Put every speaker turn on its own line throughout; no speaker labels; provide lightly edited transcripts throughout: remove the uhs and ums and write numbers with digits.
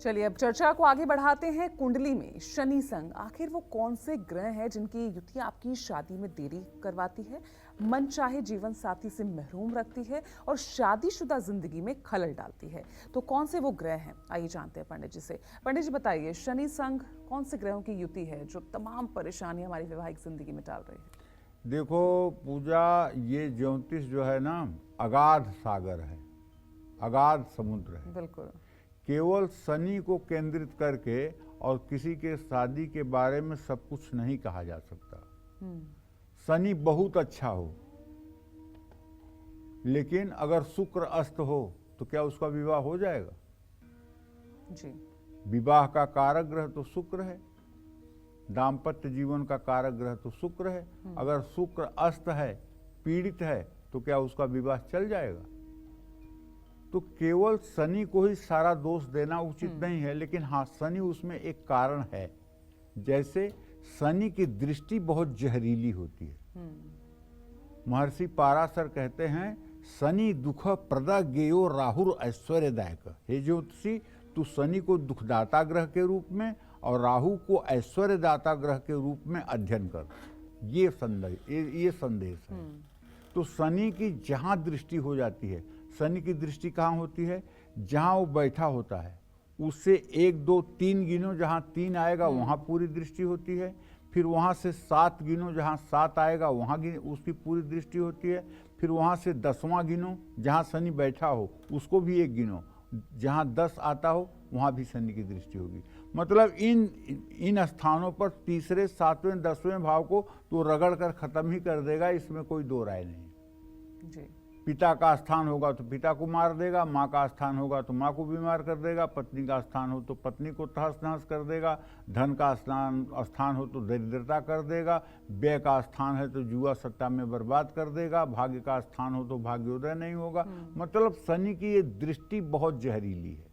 चलिए अब चर्चा को आगे बढ़ाते हैं। कुंडली में शनि संग आखिर वो कौन से ग्रह हैं जिनकी युति आपकी शादी में देरी करवाती है, मन चाहे जीवन साथी से महरूम रखती है और शादीशुदा जिंदगी में खलल डालती है? तो कौन से वो ग्रह हैं, आइए जानते हैं पंडित जी से। पंडित जी बताइए, शनि संग कौन से ग्रहों की युति है जो तमाम परेशानी हमारी वैवाहिक जिंदगी में डाल रही है?
देखो पूजा, ये ज्योतिष जो है ना, अगाध सागर है, अगाध समुद्र है।
बिल्कुल।
केवल शनि को केंद्रित करके और किसी के शादी के बारे में सब कुछ नहीं कहा जा सकता। शनि बहुत अच्छा हो, लेकिन अगर शुक्र अस्त हो तो क्या उसका विवाह हो जाएगा?
जी।
विवाह का कारक ग्रह तो शुक्र है, दाम्पत्य जीवन का कारक ग्रह तो शुक्र है। अगर शुक्र अस्त है, पीड़ित है, तो क्या उसका विवाह चल जाएगा? तो केवल शनि को ही सारा दोष देना उचित नहीं है, लेकिन हाँ, शनि उसमें एक कारण है। जैसे शनि की दृष्टि बहुत जहरीली होती है। महर्षि पाराशर कहते हैं, शनि दुख प्रदा गेयो राहुर ऐश्वर्यदायक। हे ज्योतिषी, तू शनि को दुखदाता ग्रह के रूप में और राहु को ऐश्वर्यदाता ग्रह के रूप में अध्ययन कर। ये संदेश है। तो शनि की जहाँ दृष्टि हो जाती है, शनि की दृष्टि कहाँ होती है? जहाँ वो बैठा होता है उससे 1 2 3 गिनो, जहाँ 3 आएगा वहाँ पूरी दृष्टि होती है। फिर वहाँ से 7 गिनो, जहाँ 7 आएगा वहाँ उसकी पूरी दृष्टि होती है। फिर वहाँ से 10वां गिनो, जहाँ शनि बैठा हो उसको भी 1 गिनो, जहाँ 10 आता हो वहाँ भी शनि की दृष्टि होगी। मतलब इन स्थानों पर तीसरे, 7वें, 10वें भाव को तो रगड़ कर खत्म ही कर देगा, इसमें कोई दो राय नहीं।
जी।
पिता का स्थान होगा तो पिता को मार देगा, माँ का स्थान होगा तो माँ को बीमार कर देगा, पत्नी का स्थान हो तो पत्नी को तहस नहस कर देगा, धन का स्थान हो तो दरिद्रता कर देगा, व्यय का स्थान है तो जुआ सट्टा में बर्बाद कर देगा, भाग्य का स्थान हो तो भाग्योदय नहीं होगा। मतलब शनि की ये दृष्टि बहुत जहरीली है।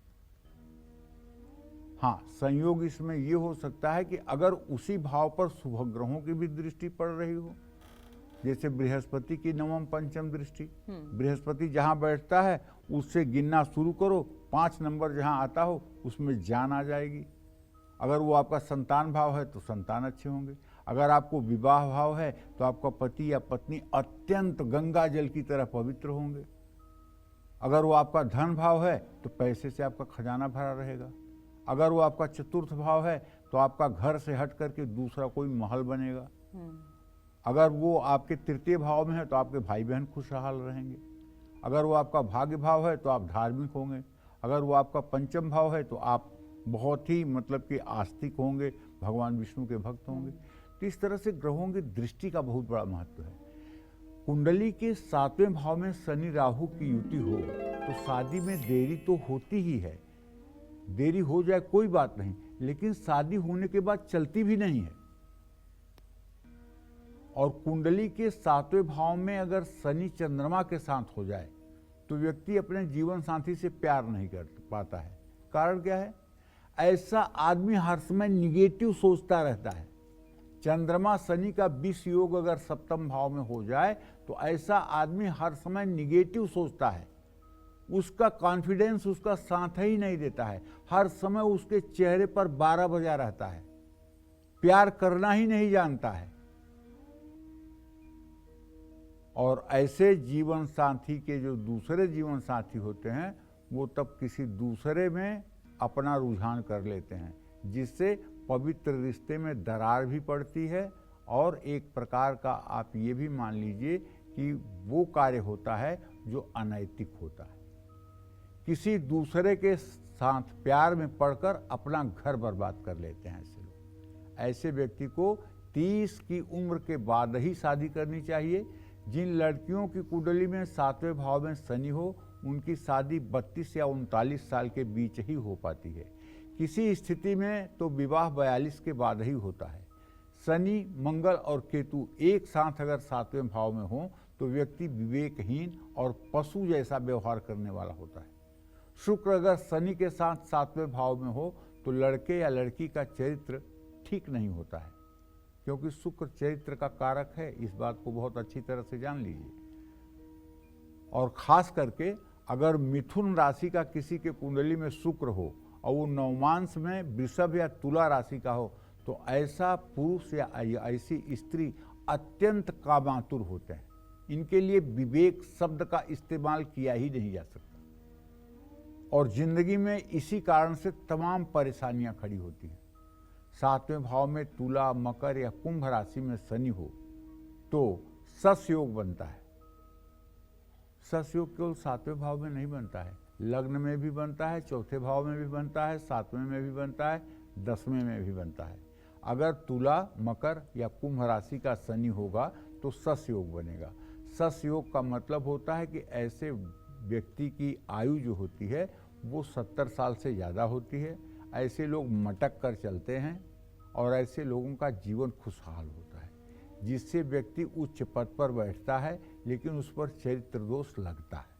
हाँ, संयोग इसमें ये हो सकता है कि अगर उसी भाव पर शुभ ग्रहों की भी दृष्टि पड़ रही हो, जैसे बृहस्पति की 9वीं 5वीं दृष्टि। बृहस्पति जहाँ बैठता है उससे गिनना शुरू करो, 5 नंबर जहाँ आता हो उसमें जान आ जाएगी। अगर वो आपका संतान भाव है तो संतान अच्छे होंगे। अगर आपको विवाह भाव है तो आपका पति या पत्नी अत्यंत गंगा जल की तरह पवित्र होंगे। अगर वो आपका धन भाव है तो पैसे से आपका खजाना भरा रहेगा। अगर वो आपका चतुर्थ भाव है तो आपका घर से हट करके दूसरा कोई महल बनेगा। अगर वो आपके तृतीय भाव में है तो आपके भाई बहन खुशहाल रहेंगे। अगर वो आपका भाग्य भाव है तो आप धार्मिक होंगे। अगर वो आपका पंचम भाव है तो आप बहुत ही मतलब कि आस्तिक होंगे, भगवान विष्णु के भक्त होंगे। तो इस तरह से ग्रहों की दृष्टि का बहुत बड़ा महत्व है। कुंडली के 7वें भाव में शनि राहु की युति हो तो शादी में देरी तो होती ही है। देरी हो जाए कोई बात नहीं, लेकिन शादी होने के बाद चलती भी नहीं है। और कुंडली के 7वें भाव में अगर शनि चंद्रमा के साथ हो जाए तो व्यक्ति अपने जीवन साथी से प्यार नहीं कर पाता है। कारण क्या है? ऐसा आदमी हर समय निगेटिव सोचता रहता है। चंद्रमा शनि का 20 योग अगर 7वें भाव में हो जाए तो ऐसा आदमी हर समय निगेटिव सोचता है। उसका कॉन्फिडेंस उसका साथ ही नहीं देता है। हर समय उसके चेहरे पर 12 बजा रहता है। प्यार करना ही नहीं जानता है। और ऐसे जीवन साथी के जो दूसरे जीवन साथी होते हैं वो तब किसी दूसरे में अपना रुझान कर लेते हैं, जिससे पवित्र रिश्ते में दरार भी पड़ती है। और एक प्रकार का आप ये भी मान लीजिए कि वो कार्य होता है जो अनैतिक होता है। किसी दूसरे के साथ प्यार में पड़कर अपना घर बर्बाद कर लेते हैं ऐसे लोग। ऐसे व्यक्ति को 30 की उम्र के बाद ही शादी करनी चाहिए। जिन लड़कियों की कुंडली में 7वें भाव में शनि हो उनकी शादी 32 या 39 साल के बीच ही हो पाती है। किसी स्थिति में तो विवाह 42 के बाद ही होता है। शनि, मंगल और केतु एक साथ अगर 7वें भाव में हो तो व्यक्ति विवेकहीन और पशु जैसा व्यवहार करने वाला होता है। शुक्र अगर शनि के साथ 7वें भाव में हो तो लड़के या लड़की का चरित्र ठीक नहीं होता है, क्योंकि शुक्र चरित्र का कारक है। इस बात को बहुत अच्छी तरह से जान लीजिए। और खास करके अगर मिथुन राशि का किसी के कुंडली में शुक्र हो और वो नवमांश में वृषभ या तुला राशि का हो, तो ऐसा पुरुष या ऐसी स्त्री अत्यंत कामातुर होते हैं। इनके लिए विवेक शब्द का इस्तेमाल किया ही नहीं जा सकता, और जिंदगी में इसी कारण से तमाम परेशानियां खड़ी होती हैं। 7वें भाव में तुला, मकर या कुंभ राशि में शनि हो तो सस योग बनता है। सस योग केवल 7वें भाव में नहीं बनता है, लग्न में भी बनता है, 4थे भाव में भी बनता है, 7वें में भी बनता है, 10वें में भी बनता है। अगर तुला, मकर या कुंभ राशि का शनि होगा तो सस योग बनेगा। सस योग का मतलब होता है कि ऐसे व्यक्ति की आयु जो होती है वो 70 साल से ज़्यादा होती है। ऐसे लोग मटक कर चलते हैं और ऐसे लोगों का जीवन खुशहाल होता है, जिससे व्यक्ति उच्च पद पर बैठता है लेकिन उस पर चरित्र दोष लगता है।